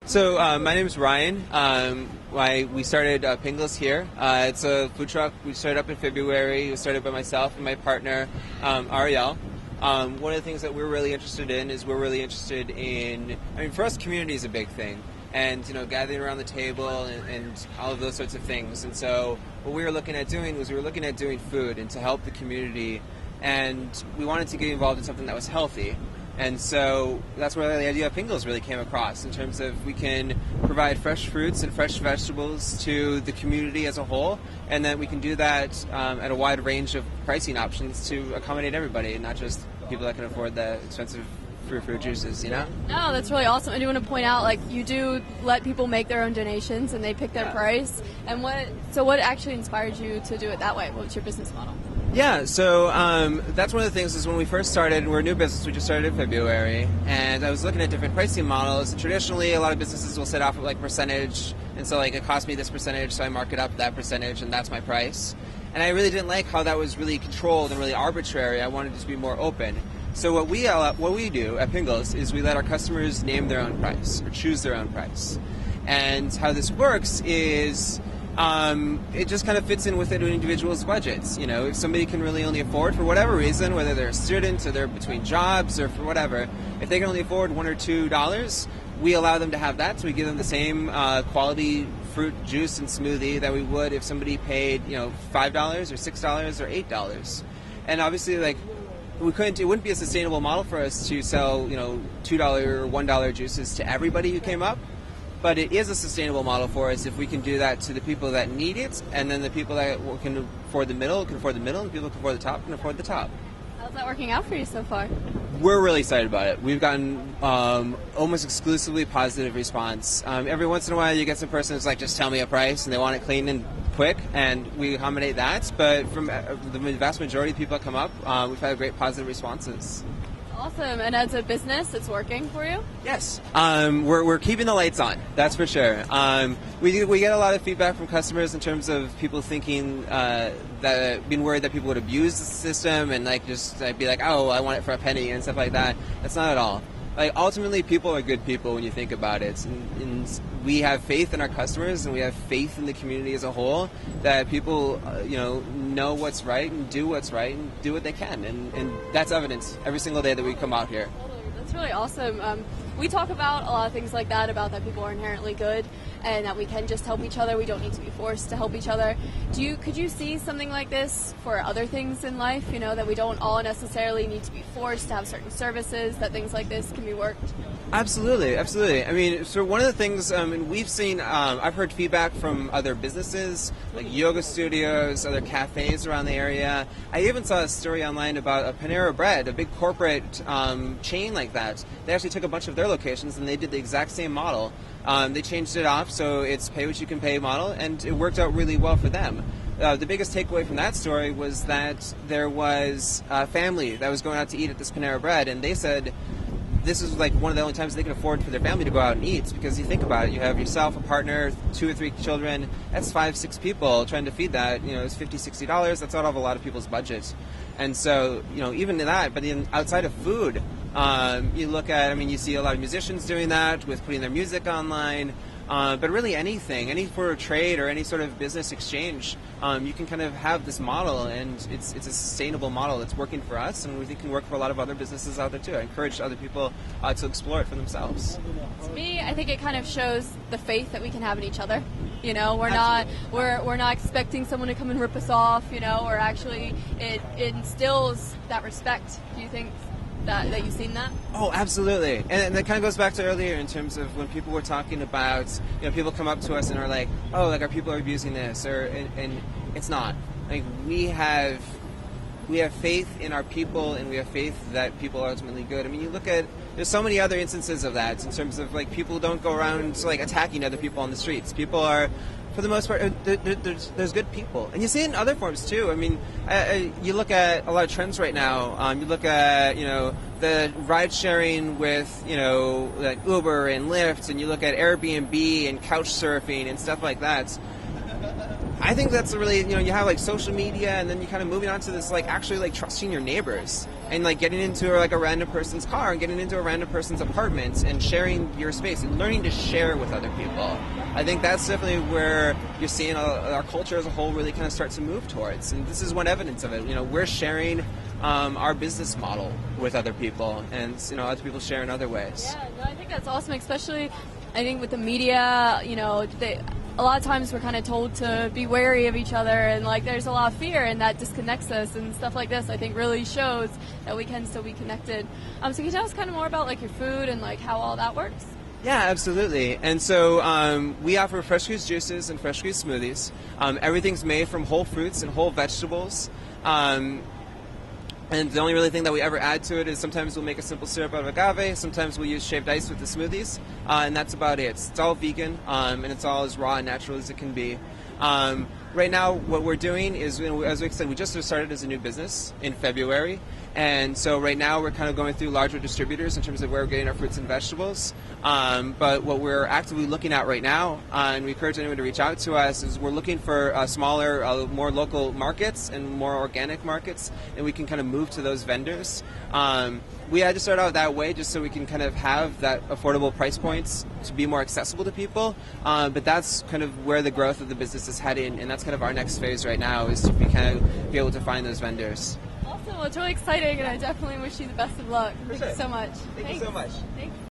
So my name is Ryan. We started Pingles here. It's a food truck. We started up in February. It was started by myself and my partner, Ariel. One of the things that we're really interested in is for us, community is a big thing. And, gathering around the table and all of those sorts of things. And so what we were looking at doing was doing food and to help the community. And we wanted to get involved in something that was healthy. And so that's where the idea of Pingles really came across, in terms of we can provide fresh fruits and fresh vegetables to the community as a whole, and that we can do that at a wide range of pricing options to accommodate everybody, and not just people that can afford the expensive fruit juices, No, that's really awesome. I do want to point out, you do let people make their own donations and they pick their price. And what actually inspired you to do it that way? What's your business model? Yeah, so that's one of the things is when we first started, we're a new business, we just started in February, and I was looking at different pricing models. Traditionally, a lot of businesses will set off at percentage, and so it cost me this percentage, so I mark it up that percentage, and that's my price. And I really didn't like how that was really controlled and really arbitrary. I wanted it to be more open. So what we do at Pingles is we let our customers name their own price, or choose their own price. And how this works is it just kind of fits in with an individual's budgets. If somebody can really only afford, for whatever reason, whether they're a student or they're between jobs or for whatever, if they can only afford $1 or $2, we allow them to have that. So we give them the same quality fruit juice and smoothie that we would if somebody paid, $5 or $6 or $8. And obviously, it wouldn't be a sustainable model for us to sell, $2 or $1 juices to everybody who came up. But it is a sustainable model for us if we can do that to the people that need it, and then the people that can afford the middle, and people who can afford the top can afford the top. How's that working out for you so far? We're really excited about it. We've gotten almost exclusively positive response. Every once in a while you get some person who's like, just tell me a price, and they want it clean and quick, and we accommodate that. But from the vast majority of people that come up, we've had great positive responses. Awesome. And as a business, it's working for you? Yes. We're keeping the lights on, that's for sure. We get a lot of feedback from customers in terms of people thinking being worried that people would abuse the system and be like, oh, I want it for a penny and stuff like that. That's not at all. Ultimately, people are good people when you think about it, and we have faith in our customers, and we have faith in the community as a whole, that people know what's right and do what's right and do what they can, and that's evidence every single day that we come out here. Totally. That's really awesome. We talk about a lot of things like that, about that people are inherently good and that we can just help each other. We don't need to be forced to help each other. Could you see something like this for other things in life, that we don't all necessarily need to be forced to have certain services, that things like this can be worked? Absolutely. I mean, so one of the things, and we've seen, I've heard feedback from other businesses, like yoga studios, other cafes around the area. I even saw a story online about a Panera Bread, a big corporate chain like that. They actually took a bunch of their locations and they did the exact same model. They changed it off, so it's pay what you can pay model, and it worked out really well for them. The biggest takeaway from that story was that there was a family that was going out to eat at this Panera Bread, and they said this is one of the only times they can afford for their family to go out and eat, because you think about it, you have yourself, a partner, 2 or 3 children, that's 5-6 people trying to feed that, it's $50-$60, that's out of a lot of people's budget. And so, even that, but outside of food, you look at, you see a lot of musicians doing that with putting their music online, but really any sort of trade or any sort of business exchange, you can kind of have this model, and it's a sustainable model that's working for us, and we think can work for a lot of other businesses out there too. I encourage other people to explore it for themselves. To me, I think it kind of shows the faith that we can have in each other. We're not expecting someone to come and rip us off. Or actually, it instills that respect. Do you think that you've seen that? Oh, absolutely. And that kind of goes back to earlier in terms of when people were talking about, people come up to us and are like, oh, our people are abusing this, and it's not. We have faith in our people, and we have faith that people are ultimately good. You look at, there's so many other instances of that in terms of people don't go around attacking other people on the streets. People are, for the most part, there's good people, and you see it in other forms too. You look at a lot of trends right now. You look at the ride sharing with like Uber and Lyft, and you look at Airbnb and couch surfing and stuff like that. I think that's a really, you have like social media, and then you kind of moving on to this like actually like trusting your neighbors, and like getting into like a random person's car and getting into a random person's apartment and sharing your space and learning to share with other people. I think that's definitely where you're seeing our culture as a whole really kind of start to move towards, and this is one evidence of it. We're sharing our business model with other people, and other people share in other ways. Yeah, no, I think that's awesome, especially I think with the media, a lot of times we're kind of told to be wary of each other, and like there's a lot of fear, and that disconnects us, and stuff like this I think really shows that we can still be connected. So can you tell us kind of more about like your food and like how all that works? Yeah, absolutely. And so we offer fresh squeezed juices and fresh squeezed smoothies. Everything's made from whole fruits and whole vegetables. And the only really thing that we ever add to it is sometimes we'll make a simple syrup out of agave, sometimes we'll use shaved ice with the smoothies, and that's about it. It's all vegan, and it's all as raw and natural as it can be. Right now, what we're doing is, as we said, we just started as a new business in February, and so right now we're kind of going through larger distributors in terms of where we're getting our fruits and vegetables. But what we're actively looking at right now, and we encourage anyone to reach out to us, is we're looking for smaller, more local markets and more organic markets, and we can kind of move to those vendors. We had to start out that way just so we can kind of have that affordable price points to be more accessible to people. But that's kind of where the growth of the business is heading, and that's kind of our next phase right now, is to be able to find those vendors. Awesome. Well, it's really exciting, and I definitely wish you the best of luck. Thank you so much. Thank you so much. Thanks.